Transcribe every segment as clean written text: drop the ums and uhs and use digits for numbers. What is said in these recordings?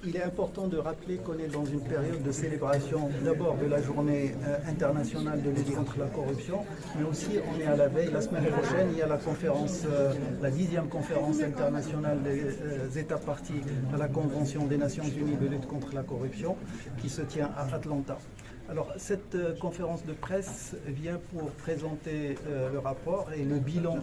Il est important de rappeler qu'on est dans une période de célébration d'abord de la journée internationale de lutte contre la corruption, mais aussi on est à la veille, la semaine prochaine, il y a la conférence, la 10e conférence internationale des États partis à la Convention des Nations Unies de lutte contre la corruption qui se tient à Atlanta. Alors, cette conférence de presse vient pour présenter le rapport et le bilan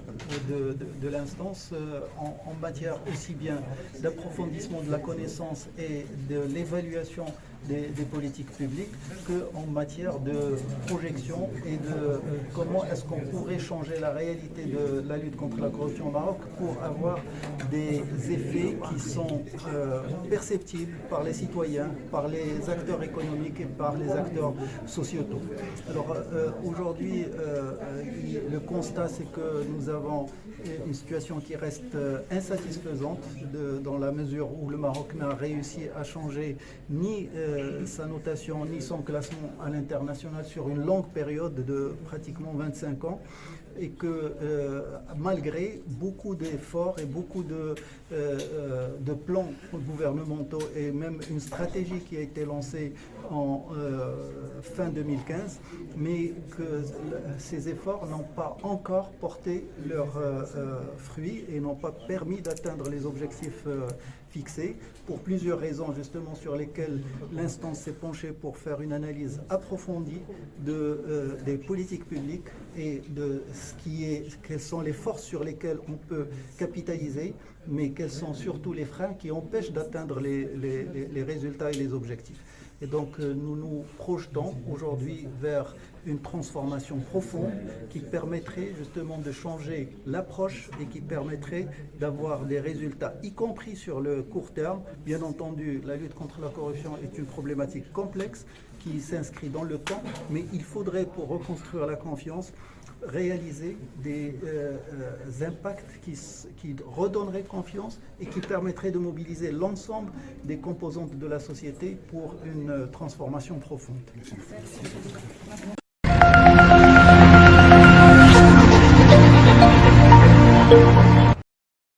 de l'instance en matière aussi bien d'approfondissement de la connaissance et de l'évaluation des politiques publiques qu'en matière de projection et de comment est-ce qu'on pourrait changer la réalité de la lutte contre la corruption au Maroc pour avoir des effets qui sont perceptibles par les citoyens, par les acteurs économiques et par les acteurs sociétaux. Alors aujourd'hui, le constat c'est que nous avons une situation qui reste insatisfaisante dans la mesure où le Maroc n'a réussi à changer ni sa notation ni son classement à l'international sur une longue période de pratiquement 25 ans et que malgré beaucoup d'efforts et beaucoup de plans gouvernementaux et même une stratégie qui a été lancée en fin 2015, mais que ces efforts n'ont pas encore porté leurs fruits et n'ont pas permis d'atteindre les objectifs fixés pour plusieurs raisons justement sur lesquelles l'instance s'est penchée pour faire une analyse approfondie des politiques publiques et de quelles sont les forces sur lesquelles on peut capitaliser, mais quels sont surtout les freins qui empêchent d'atteindre les résultats et les objectifs. Et donc nous nous projetons aujourd'hui vers une transformation profonde qui permettrait justement de changer l'approche et qui permettrait d'avoir des résultats, y compris sur le court terme. Bien entendu, la lutte contre la corruption est une problématique complexe qui s'inscrit dans le temps, mais il faudrait, pour reconstruire la confiance, réaliser des impacts qui redonneraient confiance et qui permettraient de mobiliser l'ensemble des composantes de la société pour une transformation profonde.